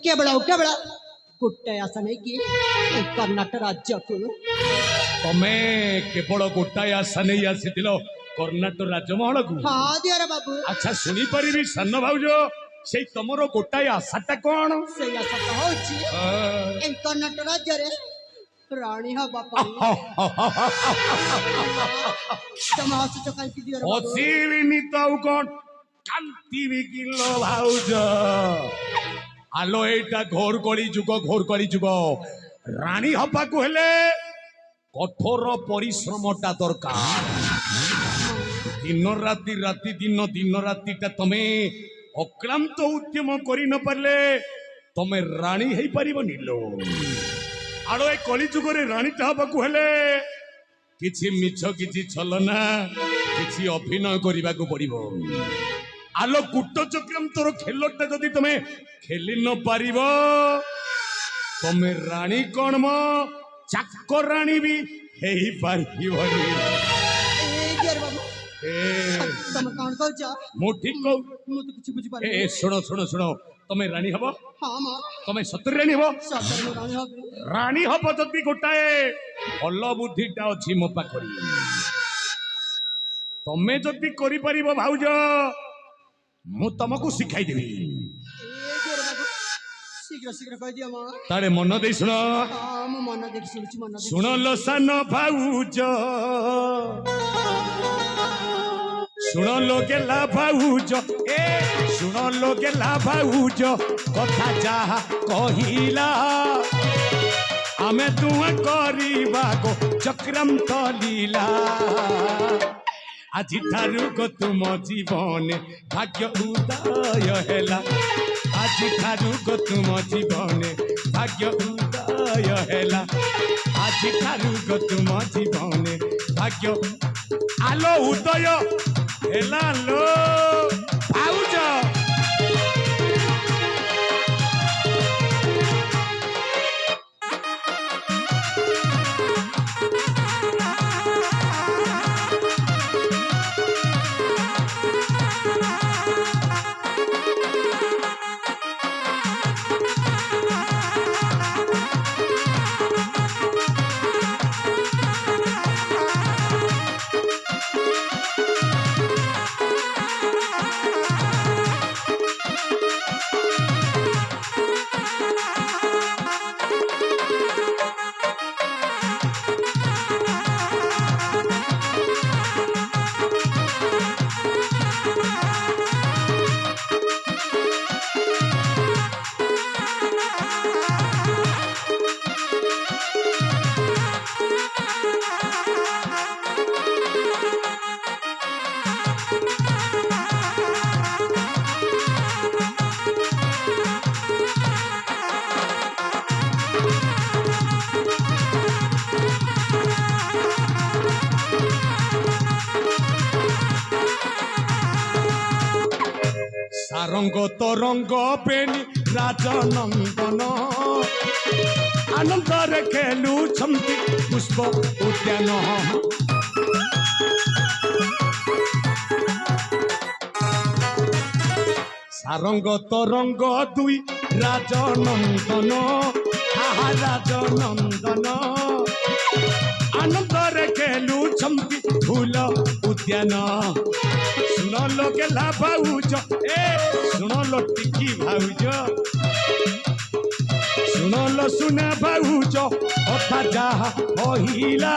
केवल गोटे आशा नहीं कि कर्णाटक राज्य को तमे केवल गोटाए आशा नहीं आसी कर्णाटक राजमहल को। हाँ दियर बाबू। अच्छा शुणी पारि सान भाउज से तुमर गोटाए आशाटा कौन से आशा हूँ कर्णाटक राज्य रे राणी हाँ बापा तुम हसुच कहीं दियर हसीनी तो कौन कांति भी किलो भाउज आलो एटा घोर कली जुग राणी हवा को हेले कठोर परिश्रमटा दरकार दिन राति दिन रातिटा तमे अक्लांत उद्यम करि न पारले तमे राणी हेई परिबनी लो आलो ए कली जुगरे राणीटा हवा को हेले किछि मिछ किछि छलना किछि अभिनय करिबा को पड़िबो आलो कुट चक्रम तोर खेलटा जदि तमे खेली न पारिब तमे राणी कौन मो चाकर राणी भी हेई पारिबनी तुम कौन कहू जा मु ठीक कहू मु तो कुछ बुझी पारे ए सुनो तमे राणी हबो हां मां तमे सतर राणी हबो सतर में राणी हबो राणी हबो जदि गोटाए भल बुद्धिटा अछि मो पाखरी तमे जदि करि परिबो भाउज मु तुमको सिखाई देबी शीघ्र कह दिया मां तारे मन दे सुनो हां मु मन देख सुनुची मन देख सुनो लो सान भाउज सुनो लो गेला भाउज ए सुनो लो गेला भाउज कथा जाहा कहिला आमे तुआ करिबा गो चक्रम तलीला আজি ঠারু গো তুম জীবনে ভাগ্য উদয় হেলা আজি ঠারু গো তুম জীবনে ভাগ্য উদয় হেলা আজি ঠারু গো তুম জীবনে ভাগ্য আলো উদয় হেলা লো ভাউজ সারঙ্গ তরঙ্গ প্রেণী রাজনন্দন আনন্দরে খেলুছন্তি পুষ্প উদ্যান সারঙ্গ তরঙ্গ দুই রাজনন্দন আহা রাজনন্দন আনন্দরে খেলুছন্তি ফুল উদ্যান सुनो लो गेला भाउज ए सुनो लो टिकी भाउज सुनो लो सुना भाउज कथा जाहा कहिला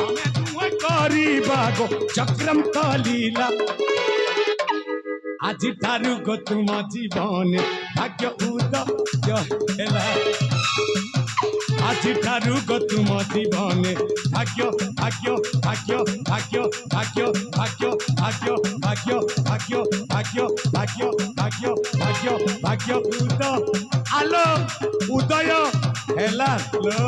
हमें तुए करिबा गो चक्रम तलीला আজি ঠারু গো তুম জীবনে ভাগ্য উদয় হেলা আজি ঠারু গো তুম জীবনে ভাগ্য ভাগ্য ভাগ্য ভাগ্য ভাগ্য ভাগ্য ভাগ্য ভাগ্য ভাগ্য ভাগ্য ভাগ্য ভাগ্য ভাগ্য ভাগ্য আলো উদয় হেলা লো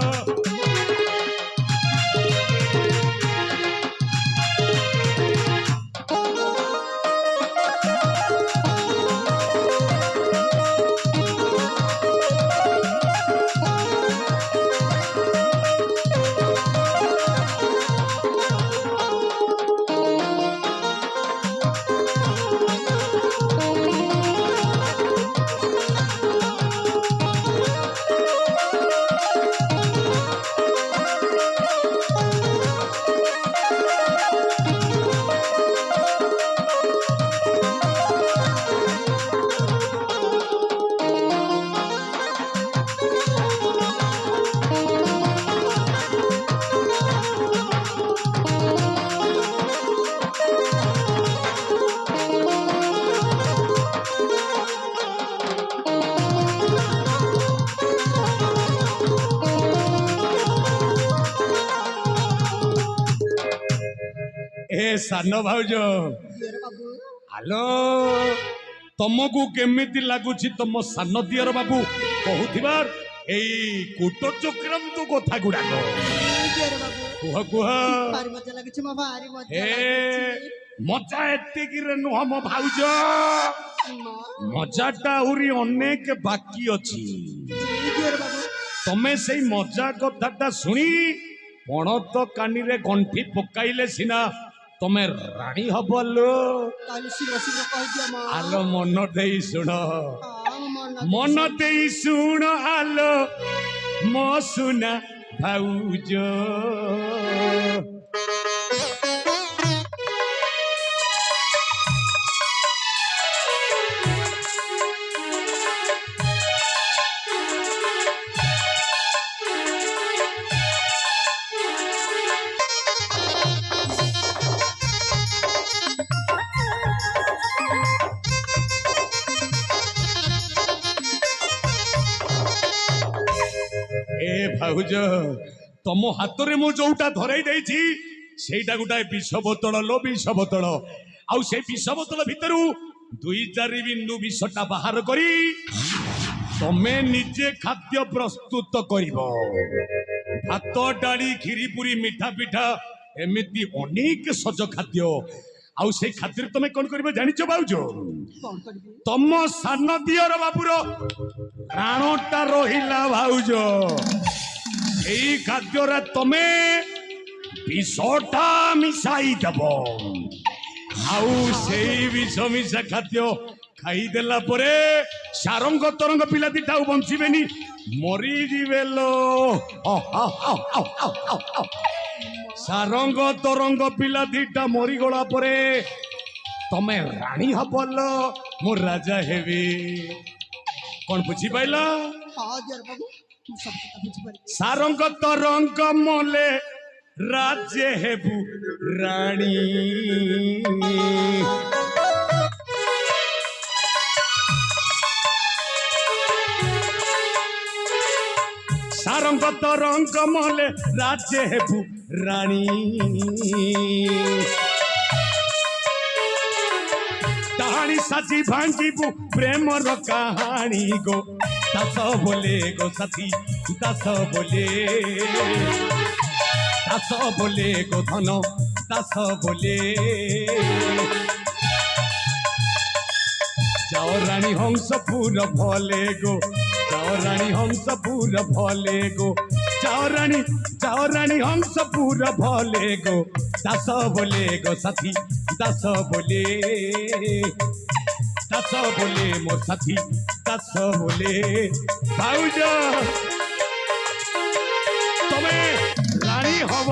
सान भाउज दियर बाबू हेलो तुमको केमिति लगुची तुम सान दियर बाबू कहूथिबार एई कुट चक्रम तो कथा गुडाक दियर बाबू कुह कुह भारी मजा लाଗୁଛି ମୋ ଭାରି ମଜା ए ଲାଗୁଛି मजा एतिकिरे नुह मो भाउज ମା मजाटा आहुरी अनेक बाकी अछि ଦିयर ବାବୁ तमे से मजा कथाटा शुणी पणत कानी रे गंठी पकाइले सिना तमे राणी हबलो ତାହେଲେ ଶୀଘ୍ର ଶୀଘ୍ର କହିଦିଅ ମା आलो मन देई शुण ହଁ मन देई शुण आलो मो सुना भाउज ए भाउज तम हाथ रे मु जोटा धराई देछि सेटा गोटाए विष बोतल लो विष बोतल आउ से विष बोतल भितरु दुई चारि बिंदु विषटा बाहर करी तमे निजे खाद्य प्रस्तुत करिबो भात डाली खीरी पूरी मिठा पिठा एमिति अनेक सज खाद्य आउ से खाद्य तमे कोन करिबो जानिचो भाउज କଣ କରିବି तम सान दियर बाबूर प्राणटा रहिला भाउज एई खाद्यरा तमे विषटा मिसाई दब आउ सेई विष मिशा खाद्य खाई देला परे सारंग तरंग पिला दिटा बंचिबेनी मरी जिवेलो सारंग तरंग पिला दिटा मरी गला परे तमे राणी हबल मो राजा हेबी कौन बुझी पाइला ହଁ ଦିयर ବାବୁ ମୁଁ ସବୁ କଥା ବୁଝିପାରିବି सारंग तरंग मले राज्य हेबु राणी सारंग तरंग मले राज्य हेबु राणी कहानी साची भांजीबू प्रेम रो कहानी गो दास बोले गो साथी दास बोले गो धन दास बोले जाओ रानी हंसपुर भले गो जाओ रानी हंसपुर भले गो जाओ रानी हंसपुर भले गो दास बोले गो साथी दास बोले मोर साथी दास बोले भाउज तमे रानी हब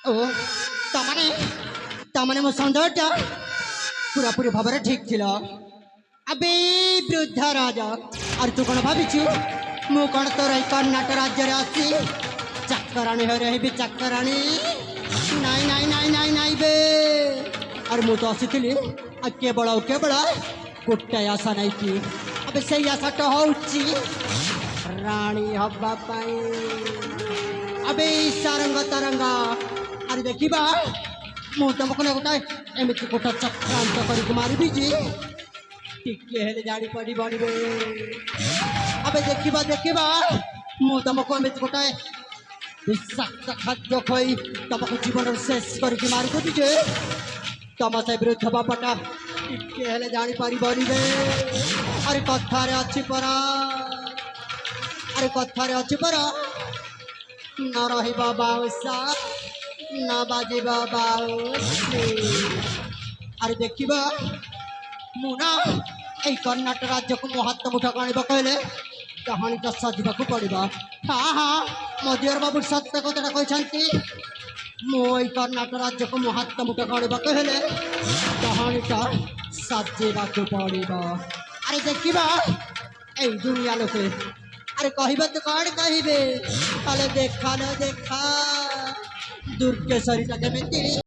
ଓ ତାମାନେ ମୋ ସନ୍ଦେହଟା ପୁରାପୁରି ଭାବରେ ଠିକ୍ ଥିଲା ଆବେ ବୃଦ୍ଧ ରାଜା ଆରେ ତୁ କ'ଣ ଭାବିଛୁ ମୁଁ କ'ଣ ତୋର ଏଇ କର୍ଣ୍ଣାଟକ ରାଜ୍ୟରେ ଆସି ଚାକରାଣୀ ହେ ରହିବି ଚାକରାଣୀ ନାଇଁ ନାଇଁ ନାଇଁ ନାଇଁ ନାଇଁ ବେ ଆରେ ମୁଁ ତ ଆସିଥିଲି ଆଉ କେବଳ ଗୋଟାଏ ଆଶା ନାଇକି ଆବେ ସେଇ ଆଶାଟା ହେଉଛି ରାଣୀ ହବା ପାଇଁ अबे सारंग तरंग ଆରେ ଦେଖିବା ମୁଁ ତମକୁ ନା ଗୋଟାଏ ଏମିତି ଗୋଟେ ଚକ୍ରାନ୍ତ କରିକି ମାରିବି ଯେ ଟିକେ ହେଲେ ଜାଣିପାରିବନି ବେ। ଆବେ ଦେଖିବା ଦେଖିବା ମୁଁ ତମକୁ ଏମିତି ଗୋଟାଏ ବିଷାକ୍ତ ଖାଦ୍ୟ ଖୋଇ ତମକୁ ଜୀବନରୁ ଶେଷ କରିକି ମାରିଦେବି ଯେ ତମ ସେ ବିରୁଦ୍ଧ ବାପଟା ଟିକେ ହେଲେ ଜାଣିପାରିବନି ବେ। ଆରେ କଥାରେ ଅଛି ପରା, ଆରେ କଥାରେ ଅଛି ପରା, ନ ରହିବ ବାଉଁଶ ନ ବାଜିବ ବାଉଁଶି। ଆରେ ଦେଖିବା ମୁଁ ନା ଏଇ କର୍ଣ୍ଣାଟକ ରାଜ୍ୟକୁ ମୋ ହାତ ମୁଠାକୁ ଆଣିବାକୁ ହେଲେ କାହାଣୀଟା ସଜିବାକୁ ପଡ଼ିବ। ହଁ ହଁ ମୋ ଦିଅର ବାବୁ ସତ୍ୟ କଥାଟା କହିଛନ୍ତି। ମୁଁ ଏଇ କର୍ଣ୍ଣାଟକ ରାଜ୍ୟକୁ ମୋ ହାତ ମୁଠାକୁ ଆଣିବାକୁ ହେଲେ କାହାଣୀଟା ସଜିବାକୁ ପଡ଼ିବ। ଆରେ ଦେଖିବା এই দুনিয়া লোকে আরে কহিবে তো কଣ কহিবে তাহলে দেখা না দেখা দুর্গেশ্বরীটা কেମିତି